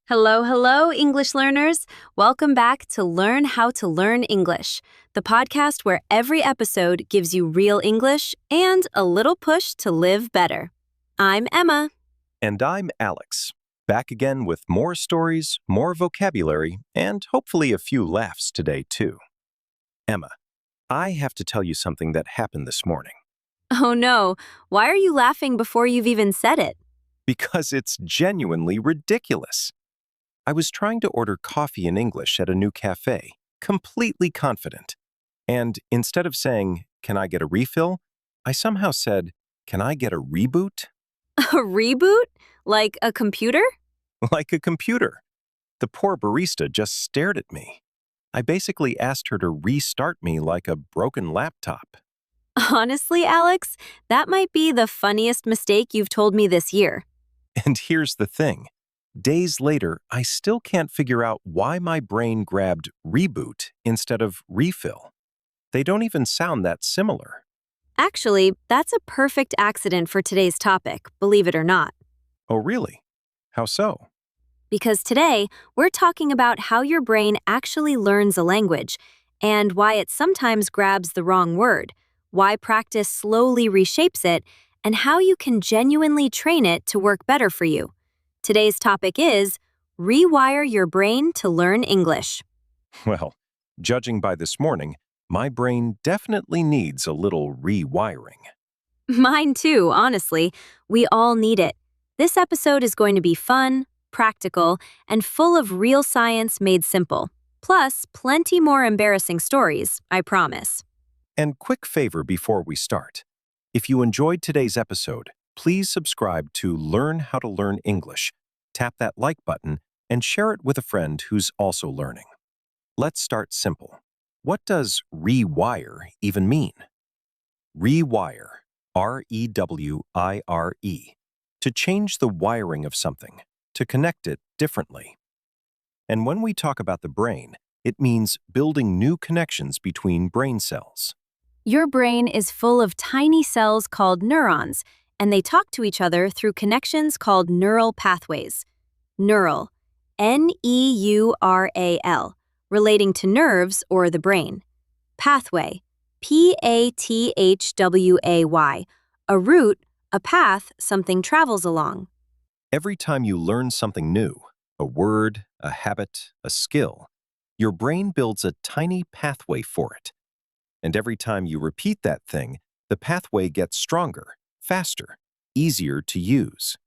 Hello, hello, English learners. Welcome back to Learn How to Learn English, the podcast where every episode gives you real English and a little push to live better. I'm Emma. And I'm Alex, back again with more stories, more vocabulary, and hopefully a few laughs today, too. Emma, I have to tell you something that happened this morning. Oh no, why are you laughing before you've even said it? Because it's genuinely ridiculous. I was trying to order coffee in English at a new cafe, completely confident. And instead of saying, "Can I get a refill?" I somehow said, "Can I get a reboot?" A reboot? Like a computer? Like a computer. The poor barista just stared at me. I basically asked her to restart me like a broken laptop. Honestly, Alex, that might be the funniest mistake you've told me this year. And here's the thing. Days later, I still can't figure out why my brain grabbed reboot instead of refill. They don't even sound that similar. Actually, that's a perfect accident for today's topic, believe it or not. Oh, really? How so? Because today, we're talking about how your brain actually learns a language and why it sometimes grabs the wrong word, why practice slowly reshapes it, and how you can genuinely train it to work better for you. Today's topic is rewire your brain to learn English. Well, judging by this morning, my brain definitely needs a little rewiring. Mine too, honestly. We all need it. This episode is going to be fun, practical, and full of real science made simple. Plus, plenty more embarrassing stories, I promise. And quick favor before we start. If you enjoyed today's episode, please subscribe to Learn How to Learn English, tap that like button, and share it with a friend who's also learning. Let's start simple. What does rewire even mean? Rewire, R-E-W-I-R-E, to change the wiring of something, to connect it differently. And when we talk about the brain, it means building new connections between brain cells. Your brain is full of tiny cells called neurons, and they talk to each other through connections called neural pathways. Neural, N-E-U-R-A-L, relating to nerves or the brain. Pathway, P-A-T-H-W-A-Y, a route, a path something travels along. Every time you learn something new, a word, a habit, a skill, your brain builds a tiny pathway for it. And every time you repeat that thing, the pathway gets stronger, faster, easier to use.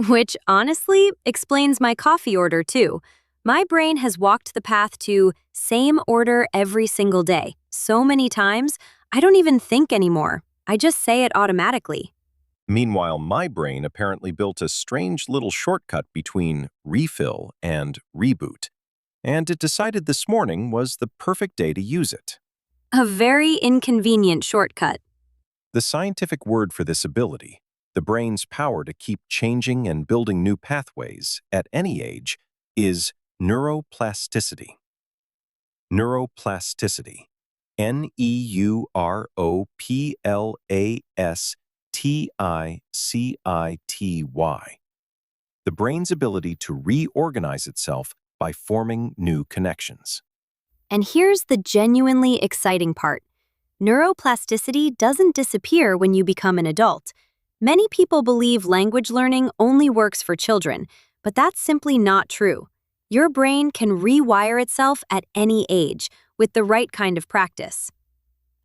Which honestly explains my coffee order too. My brain has walked the path to same order every single day so many times, I don't even think anymore. I just say it automatically. Meanwhile, my brain apparently built a strange little shortcut between refill and reboot, and it decided this morning was the perfect day to use it. A very inconvenient shortcut. The scientific word for this ability, the brain's power to keep changing and building new pathways at any age, is neuroplasticity. Neuroplasticity. Neuroplasticity. The brain's ability to reorganize itself by forming new connections. And here's the genuinely exciting part. Neuroplasticity doesn't disappear when you become an adult. Many people believe language learning only works for children, but that's simply not true. Your brain can rewire itself at any age with the right kind of practice.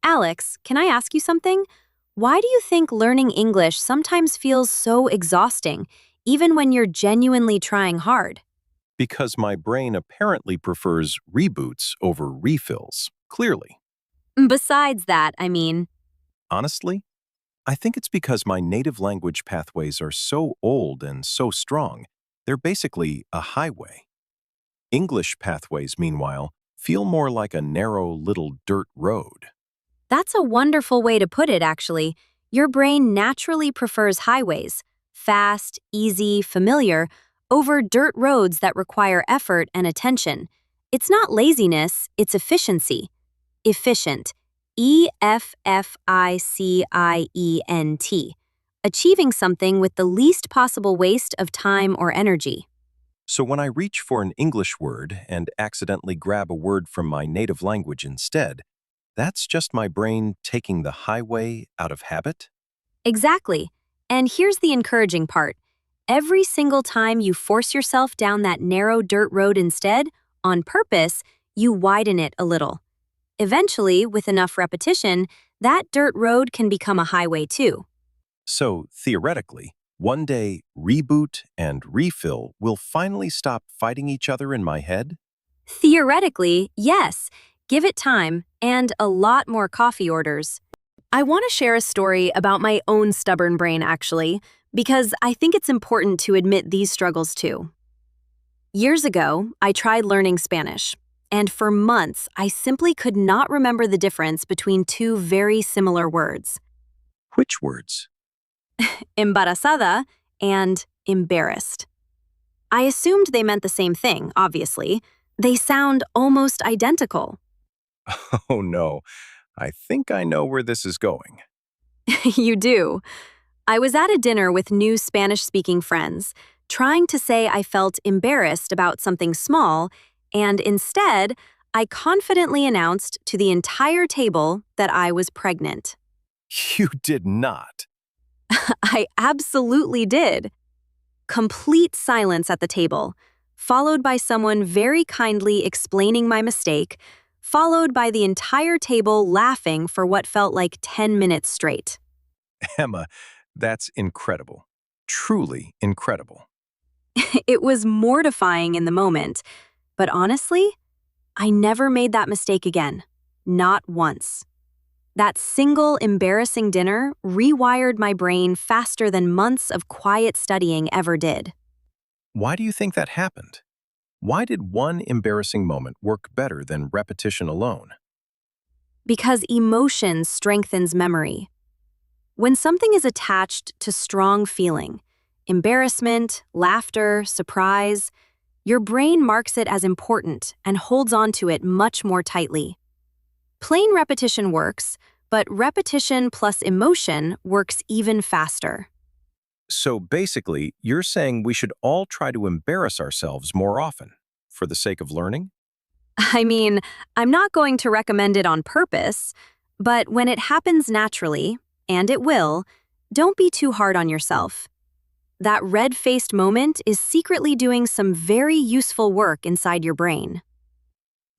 Alex, can I ask you something? Why do you think learning English sometimes feels so exhausting, even when you're genuinely trying hard? Because my brain apparently prefers reboots over refills, clearly. Besides that, I mean, Honestly, I think it's because my native language pathways are so old and so strong, they're basically a highway. English pathways, meanwhile, feel more like a narrow little dirt road. that's a wonderful way to put it, actually. Your brain naturally prefers highways, fast, easy, familiar, over dirt roads that require effort and attention. It's not laziness, it's efficiency. Efficient. E-F-F-I-C-I-E-N-T. Achieving something with the least possible waste of time or energy. So when I reach for an English word and accidentally grab a word from my native language instead, that's just my brain taking the highway out of habit? Exactly. And here's the encouraging part. Every single time you force yourself down that narrow dirt road instead, on purpose, you widen it a little. Eventually, with enough repetition, that dirt road can become a highway too. So theoretically, one day reboot and refill will finally stop fighting each other in my head? Theoretically, yes. Give it time and a lot more coffee orders. I want to share a story about my own stubborn brain, actually, because I think it's important to admit these struggles too. Years ago, I tried learning Spanish, and for months, I simply could not remember the difference between two very similar words, Which words? embarazada and embarrassed. I assumed they meant the same thing, obviously. They sound almost identical. Oh no, I think I know where this is going. You do. I was at a dinner with new Spanish-speaking friends, trying to say I felt embarrassed about something small, and instead, I confidently announced to the entire table that I was pregnant. You did not. I absolutely did. Complete silence at the table, followed by someone very kindly explaining my mistake, followed by the entire table laughing for what felt like 10 minutes straight. Emma, that's incredible. Truly incredible. It was mortifying in the moment, but honestly, I never made that mistake again. Not once. That single embarrassing dinner rewired my brain faster than months of quiet studying ever did. Why do you think that happened? Why did one embarrassing moment work better than repetition alone? Because emotion strengthens memory. When something is attached to strong feeling, embarrassment, laughter, surprise, your brain marks it as important and holds on to it much more tightly. Plain repetition works, but repetition plus emotion works even faster. So basically, you're saying we should all try to embarrass ourselves more often for the sake of learning? I mean, I'm not going to recommend it on purpose, but when it happens naturally, and it will, don't be too hard on yourself. That red-faced moment is secretly doing some very useful work inside your brain.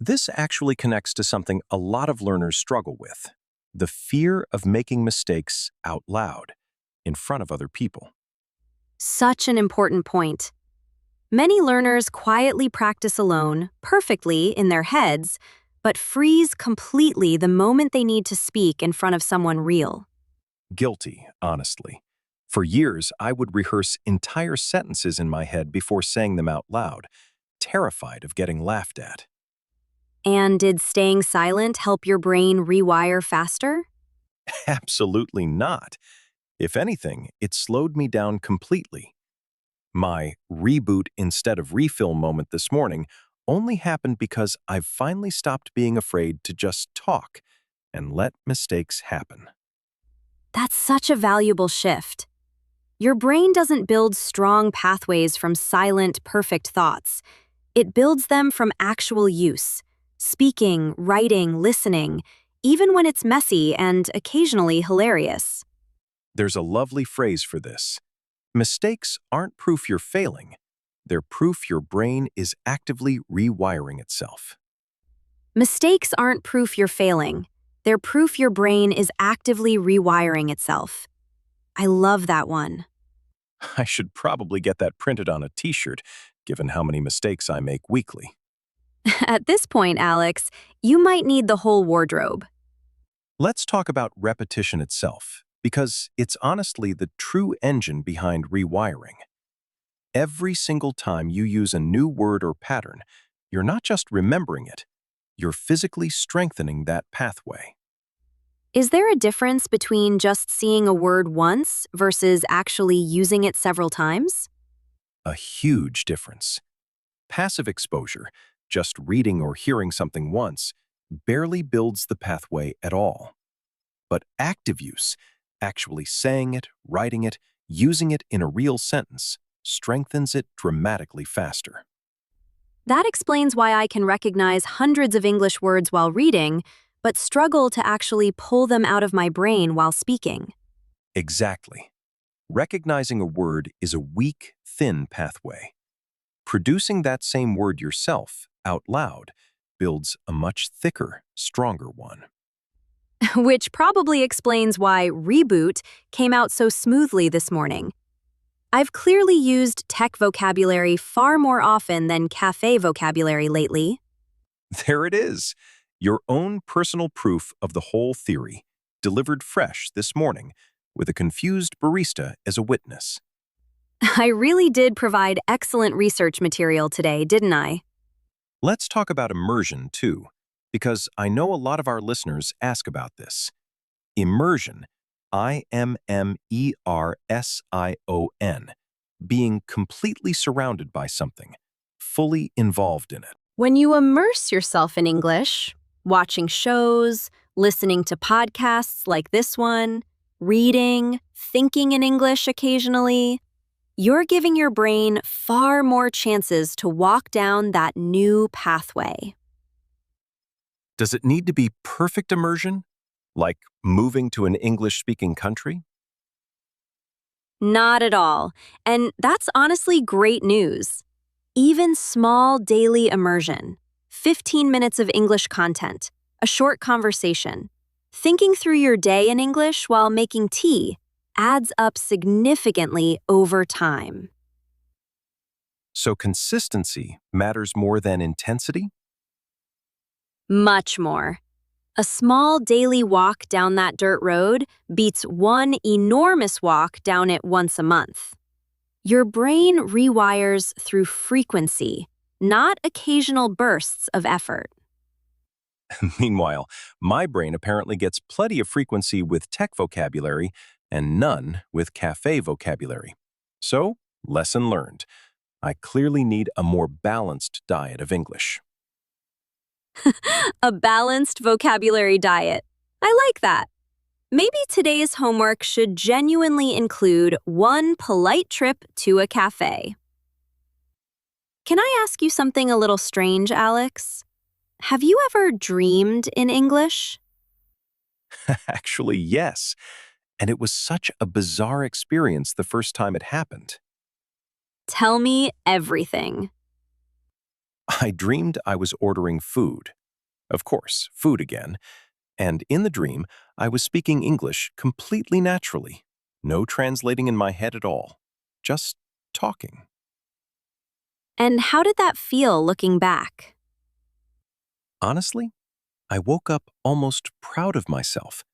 This actually connects to something a lot of learners struggle with: the fear of making mistakes out loud, in front of other people. Such an important point. Many learners quietly practice alone, perfectly in their heads, but freeze completely the moment they need to speak in front of someone real. Guilty, honestly. For years, I would rehearse entire sentences in my head before saying them out loud, terrified of getting laughed at. And did staying silent help your brain rewire faster? Absolutely not. If anything, it slowed me down completely. My reboot instead of refill moment this morning only happened because I've finally stopped being afraid to just talk and let mistakes happen. That's such a valuable shift. Your brain doesn't build strong pathways from silent, perfect thoughts. It builds them from actual use, speaking, writing, listening, even when it's messy and occasionally hilarious. There's a lovely phrase for this. Mistakes aren't proof you're failing. They're proof your brain is actively rewiring itself. Mistakes aren't proof you're failing. They're proof your brain is actively rewiring itself. I love that one. I should probably get that printed on a t-shirt, given how many mistakes I make weekly. At this point, Alex, you might need the whole wardrobe. Let's talk about repetition itself, because it's honestly the true engine behind rewiring. Every single time you use a new word or pattern, you're not just remembering it, you're physically strengthening that pathway. Is there a difference between just seeing a word once versus actually using it several times? A huge difference. Passive exposure, just reading or hearing something once, barely builds the pathway at all. But active use, actually saying it, writing it, using it in a real sentence, strengthens it dramatically faster. That explains why I can recognize hundreds of English words while reading, but struggle to actually pull them out of my brain while speaking. Exactly. Recognizing a word is a weak, thin pathway. Producing that same word yourself, out loud, builds a much thicker, stronger one. Which probably explains why reboot came out so smoothly this morning. I've clearly used tech vocabulary far more often than cafe vocabulary lately. There it is, your own personal proof of the whole theory, delivered fresh this morning, with a confused barista as a witness. I really did provide excellent research material today, didn't I? Let's talk about immersion, too, because I know a lot of our listeners ask about this. Immersion, Immersion, being completely surrounded by something, fully involved in it. When you immerse yourself in English, watching shows, listening to podcasts like this one, reading, thinking in English occasionally, you're giving your brain far more chances to walk down that new pathway. Does it need to be perfect immersion, like moving to an English-speaking country? Not at all. And that's honestly great news. Even small daily immersion, 15 minutes of English content, a short conversation, thinking through your day in English while making tea adds up significantly over time. So consistency matters more than intensity? Much more. A small daily walk down that dirt road beats one enormous walk down it once a month. Your brain rewires through frequency, not occasional bursts of effort. Meanwhile, my brain apparently gets plenty of frequency with tech vocabulary and none with cafe vocabulary. So, lesson learned. I clearly need a more balanced diet of English. A balanced vocabulary diet. I like that. Maybe today's homework should genuinely include one polite trip to a cafe. Can I ask you something a little strange, Alex? Have you ever dreamed in English? Actually, yes. And it was such a bizarre experience the first time it happened. Tell me everything. I dreamed I was ordering food. Of course, food again. And in the dream, I was speaking English completely naturally. No translating in my head at all. Just talking. And how did that feel looking back? Honestly, I woke up almost proud of myself.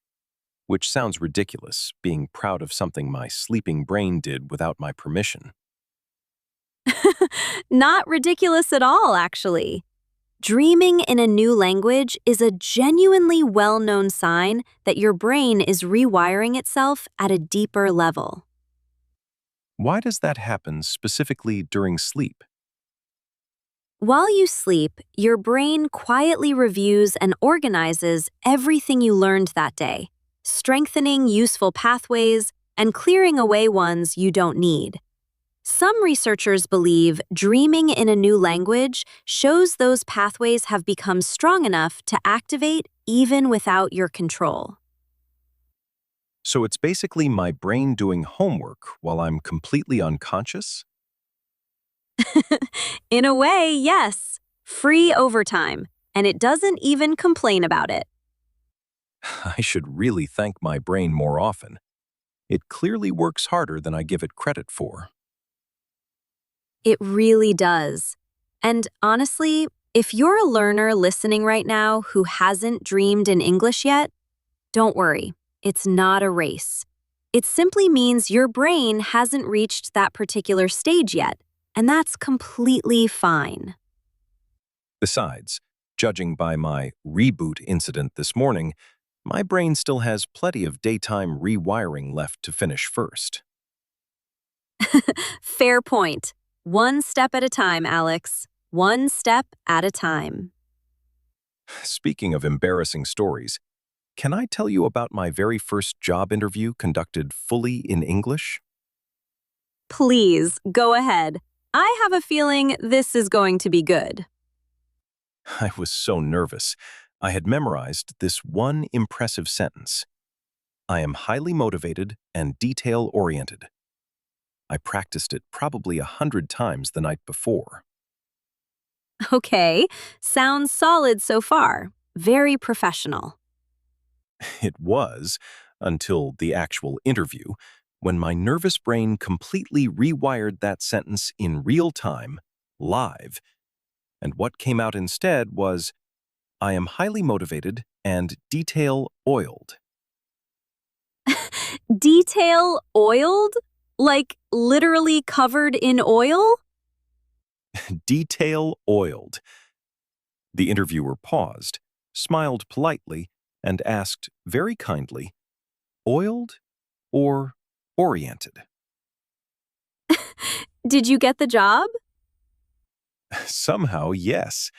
Which sounds ridiculous, being proud of something my sleeping brain did without my permission. Not ridiculous at all, actually. Dreaming in a new language is a genuinely well-known sign that your brain is rewiring itself at a deeper level. Why does that happen specifically during sleep? While you sleep, your brain quietly reviews and organizes everything you learned that day, strengthening useful pathways and clearing away ones you don't need. Some researchers believe dreaming in a new language shows those pathways have become strong enough to activate even without your control. So it's basically my brain doing homework while I'm completely unconscious? In a way, yes. Free overtime, and it doesn't even complain about it. I should really thank my brain more often. It clearly works harder than I give it credit for. It really does. And honestly, if you're a learner listening right now who hasn't dreamed in English yet, don't worry, it's not a race. It simply means your brain hasn't reached that particular stage yet, and that's completely fine. Besides, judging by my reboot incident this morning, my brain still has plenty of daytime rewiring left to finish first. Fair point. One step at a time, Alex. One step at a time. Speaking of embarrassing stories, can I tell you about my very first job interview conducted fully in English? Please, go ahead. I have a feeling this is going to be good. I was so nervous. I had memorized this one impressive sentence. I am highly motivated and detail-oriented. I practiced it probably 100 times the night before. Okay, sounds solid so far. Very professional. It was, until the actual interview, when my nervous brain completely rewired that sentence in real time, live, and what came out instead was, I am highly motivated and detail-oiled. Detail oiled? Like literally covered in oil? Detail-oiled. The interviewer paused, smiled politely, and asked very kindly, oiled or oriented? Did you get the job? Somehow, yes.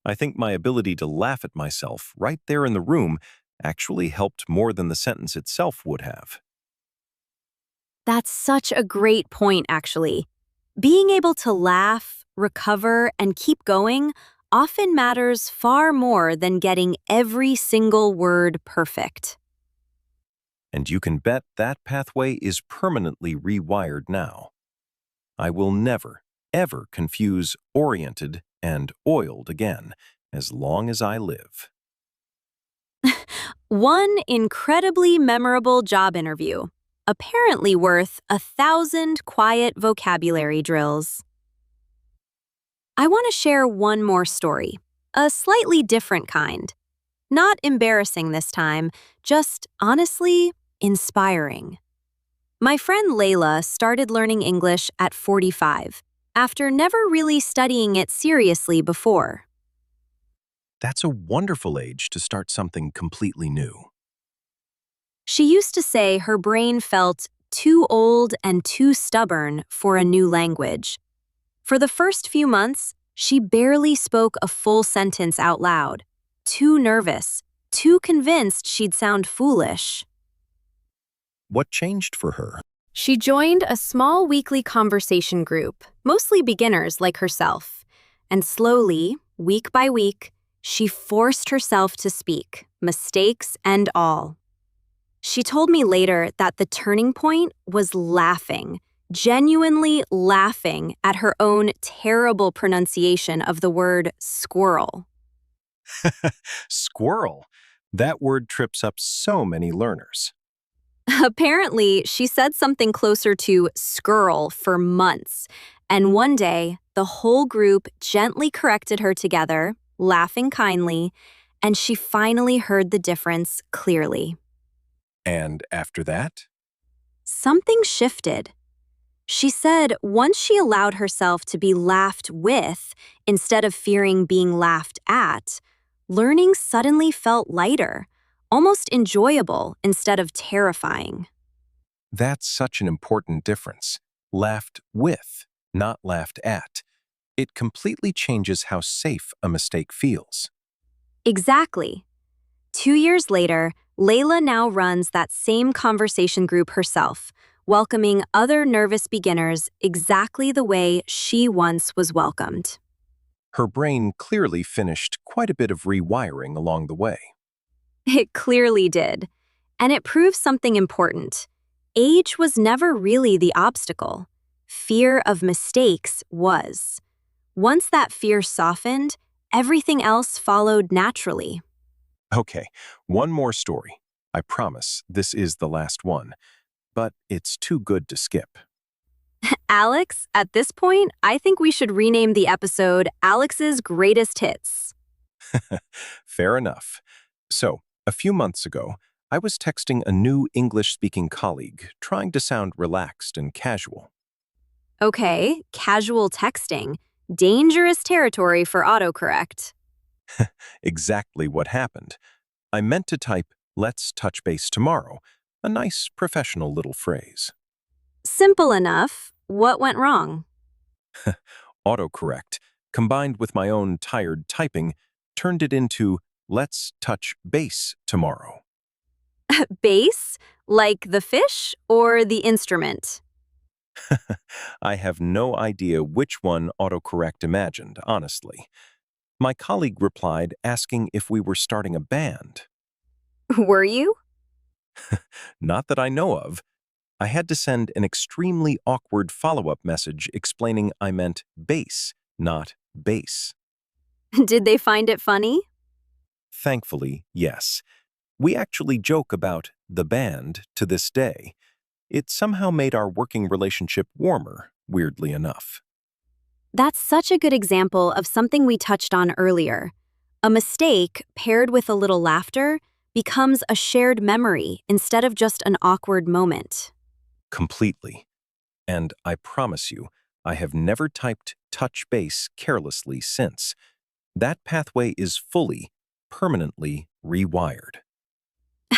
I think my ability to laugh at myself right there in the room actually helped more than the sentence itself would have. That's such a great point, actually. Being able to laugh, recover, and keep going often matters far more than getting every single word perfect. And you can bet that pathway is permanently rewired now. I will never, ever confuse oriented and oiled again, as long as I live. One incredibly memorable job interview, apparently worth 1,000 quiet vocabulary drills. I want to share one more story, a slightly different kind. Not embarrassing this time, just honestly inspiring. My friend Layla started learning English at 45, after never really studying it seriously before. That's a wonderful age to start something completely new. She used to say her brain felt too old and too stubborn for a new language. For the first few months, she barely spoke a full sentence out loud, too nervous, too convinced she'd sound foolish. What changed for her? She joined a small weekly conversation group, mostly beginners like herself. And slowly, week by week, she forced herself to speak, mistakes and all. She told me later that the turning point was laughing, genuinely laughing at her own terrible pronunciation of the word squirrel. Squirrel. That word trips up so many learners. Apparently, she said something closer to skirl for months, and one day, the whole group gently corrected her together, laughing kindly, and she finally heard the difference clearly. And after that? Something shifted. She said once she allowed herself to be laughed with instead of fearing being laughed at, learning suddenly felt lighter, almost enjoyable instead of terrifying. That's such an important difference. Laughed with, not laughed at. It completely changes how safe a mistake feels. Exactly. 2 years later, Layla now runs that same conversation group herself, welcoming other nervous beginners exactly the way she once was welcomed. Her brain clearly finished quite a bit of rewiring along the way. It clearly did. And it proves something important. Age was never really the obstacle. Fear of mistakes was. Once that fear softened, everything else followed naturally. Okay, one more story. I promise this is the last one, but it's too good to skip. Alex, at this point, I think we should rename the episode Alex's Greatest Hits. Fair enough. So, a few months ago, I was texting a new English-speaking colleague, trying to sound relaxed and casual. Okay, casual texting. Dangerous territory for autocorrect. Exactly what happened. I meant to type, "Let's touch base tomorrow," a nice professional little phrase. Simple enough. What went wrong? Autocorrect, combined with my own tired typing, turned it into, "Let's touch base tomorrow." Bass? Like the fish or the instrument? I have no idea which one autocorrect imagined, honestly. My colleague replied asking if we were starting a band. Were you? Not that I know of. I had to send an extremely awkward follow-up message explaining I meant bass, not bass. Did they find it funny? Thankfully, yes. We actually joke about the band to this day. It somehow made our working relationship warmer, weirdly enough. That's such a good example of something we touched on earlier. A mistake, paired with a little laughter, becomes a shared memory instead of just an awkward moment. Completely. And I promise you, I have never typed touch base carelessly since. That pathway is fully, permanently rewired.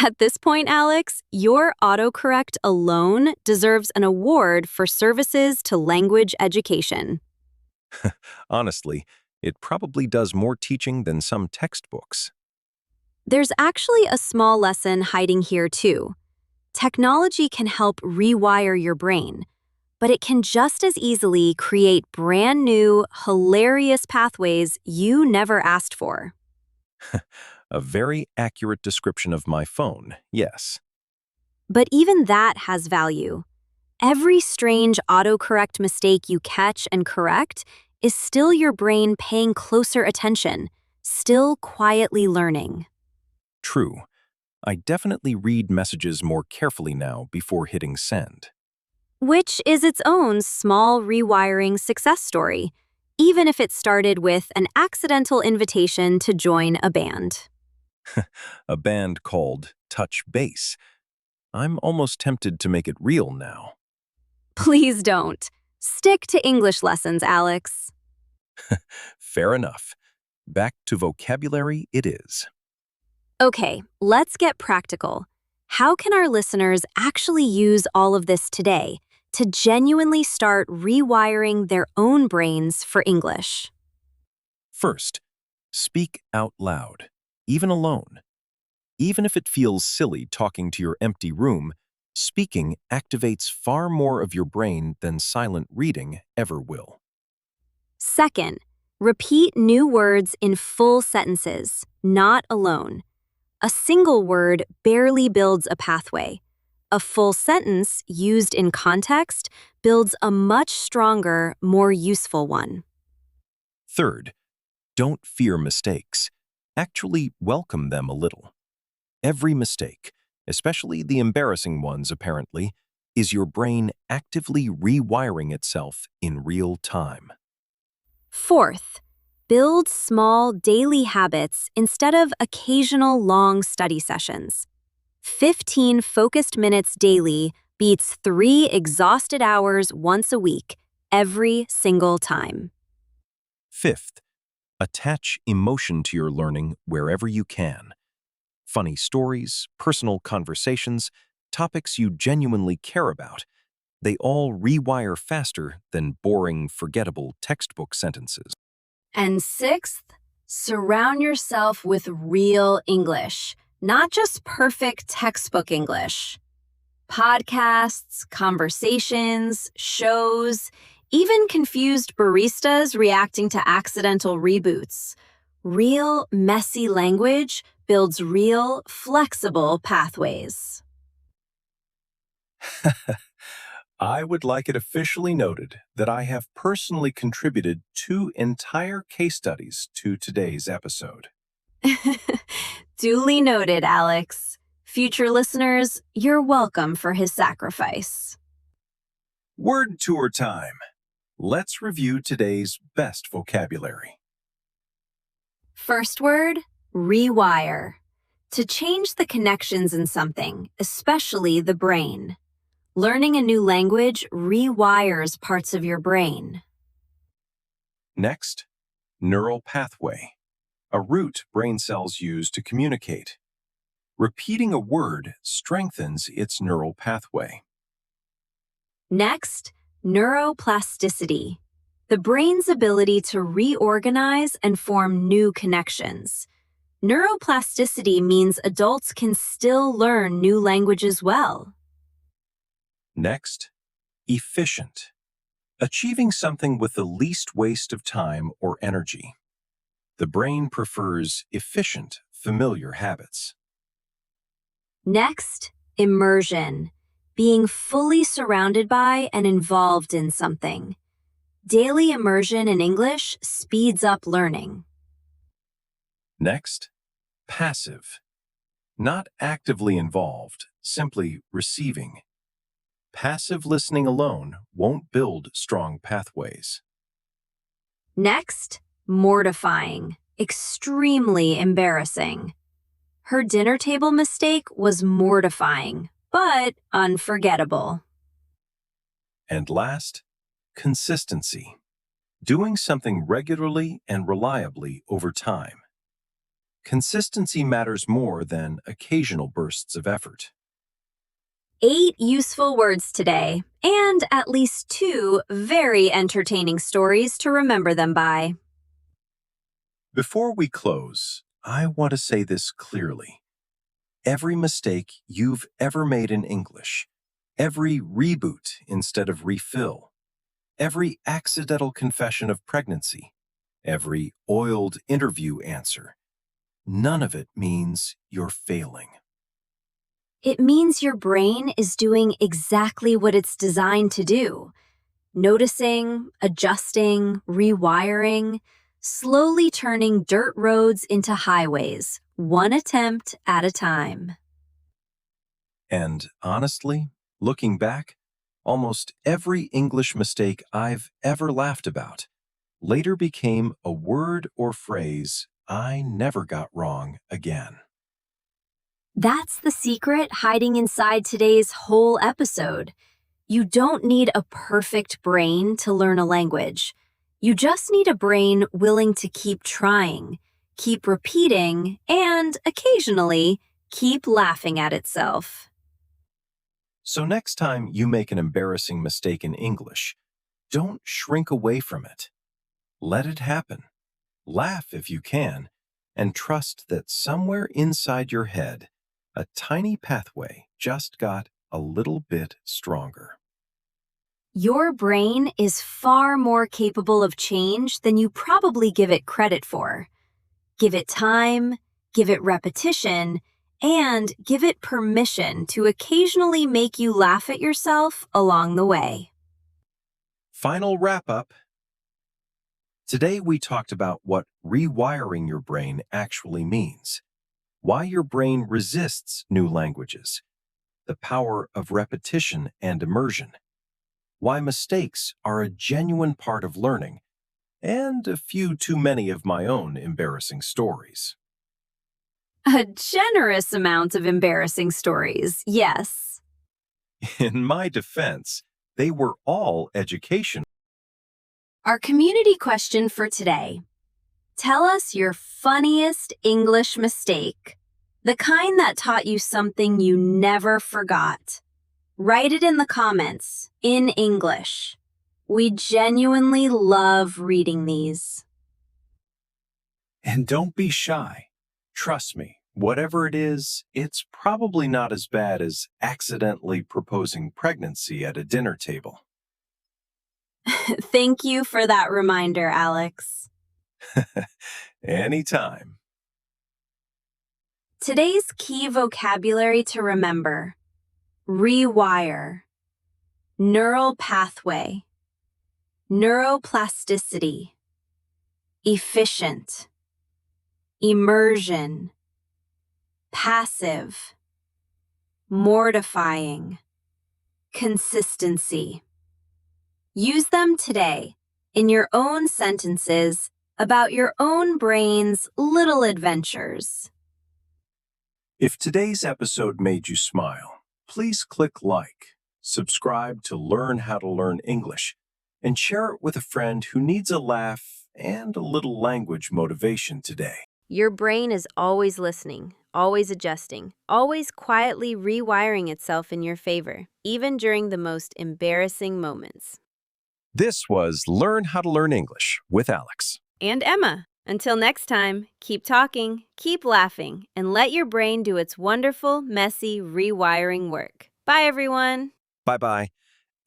At this point, Alex, your autocorrect alone deserves an award for services to language education. Honestly, it probably does more teaching than some textbooks. There's actually a small lesson hiding here, too. Technology can help rewire your brain, but it can just as easily create brand new, hilarious pathways you never asked for. A very accurate description of my phone, yes. But even that has value. Every strange autocorrect mistake you catch and correct is still your brain paying closer attention, still quietly learning. True. I definitely read messages more carefully now before hitting send. Which is its own small rewiring success story, even if it started with an accidental invitation to join a band. A band called Touch Base. I'm almost tempted to make it real now. Please don't. Stick to English lessons, Alex. Fair enough. Back to vocabulary it is. Okay, let's get practical. How can our listeners actually use all of this today to genuinely start rewiring their own brains for English? First, speak out loud, even alone. Even if it feels silly talking to your empty room, speaking activates far more of your brain than silent reading ever will. Second, repeat new words in full sentences, not alone. A single word barely builds a pathway. A full sentence, used in context, builds a much stronger, more useful one. Third, don't fear mistakes. Actually welcome them a little. Every mistake, especially the embarrassing ones apparently, is your brain actively rewiring itself in real time. Fourth, build small daily habits instead of occasional long study sessions. 15 focused minutes daily beats 3 exhausted hours once a week, every single time. Fifth, attach emotion to your learning wherever you can. Funny stories, personal conversations, topics you genuinely care about, they all rewire faster than boring, forgettable textbook sentences. And sixth, surround yourself with real English, not just perfect textbook English. Podcasts, conversations, shows, even confused baristas reacting to accidental reboots. Real, messy language builds real, flexible pathways. I would like it officially noted that I have personally contributed 2 entire case studies to today's episode. Duly noted, Alex. Future listeners, you're welcome for his sacrifice. Word tour time. Let's review today's best vocabulary. First word, rewire. To change the connections in something, especially the brain. Learning a new language rewires parts of your brain. Next, neural pathway, a route brain cells use to communicate. Repeating a word strengthens its neural pathway. Next, neuroplasticity. The brain's ability to reorganize and form new connections. Neuroplasticity means adults can still learn new languages well. Next, Efficient. Achieving something with the least waste of time or energy. The brain prefers efficient, familiar habits. Next, immersion. Being fully surrounded by and involved in something. Daily immersion in English speeds up learning. Next, passive. Not actively involved, simply receiving. Passive listening alone won't build strong pathways. Next, mortifying. Extremely embarrassing. Her dinner table mistake was mortifying, but unforgettable. And last, consistency. Doing something regularly and reliably over time. Consistency matters more than occasional bursts of effort. 8 useful words today, and at least 2 very entertaining stories to remember them by. Before we close, I want to say this clearly. Every mistake you've ever made in English, every reboot instead of refill, every accidental confession of pregnancy, every oiled interview answer, none of it means you're failing. It means your brain is doing exactly what it's designed to do. Noticing, adjusting, rewiring, slowly turning dirt roads into highways, one attempt at a time. And honestly, looking back, almost every English mistake I've ever laughed about later became a word or phrase I never got wrong again. That's the secret hiding inside today's whole episode. You don't need a perfect brain to learn a language. You just need a brain willing to keep trying, keep repeating, and occasionally keep laughing at itself. So next time you make an embarrassing mistake in English, don't shrink away from it. Let it happen. Laugh if you can, and trust that somewhere inside your head, a tiny pathway just got a little bit stronger. Your brain is far more capable of change than you probably give it credit for. Give it time, give it repetition, and give it permission to occasionally make you laugh at yourself along the way. Final wrap-up. Today we talked about what rewiring your brain actually means, why your brain resists new languages, the power of repetition and immersion, why mistakes are a genuine part of learning, and a few too many of my own embarrassing stories. A generous amount of embarrassing stories, yes. In my defense, they were all educational. Our community question for today. Tell us your funniest English mistake, the kind that taught you something you never forgot. Write it in the comments, in English. We genuinely love reading these. And don't be shy. Trust me, whatever it is, it's probably not as bad as accidentally proposing pregnancy at a dinner table. Thank you for that reminder, Alex. Anytime. Today's key vocabulary to remember: rewire, neural pathway, neuroplasticity, efficient, immersion, passive, mortifying, consistency. Use them today in your own sentences about your own brain's little adventures. If today's episode made you smile, please click like, subscribe to learn how to learn English, and share it with a friend who needs a laugh and a little language motivation today. Your brain is always listening, always adjusting, always quietly rewiring itself in your favor, even during the most embarrassing moments. This was Learn How to Learn English with Alex. And Emma. Until next time, keep talking, keep laughing, and let your brain do its wonderful, messy rewiring work. Bye, everyone. Bye-bye.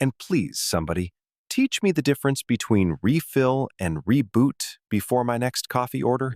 And please, somebody, teach me the difference between refill and reboot before my next coffee order.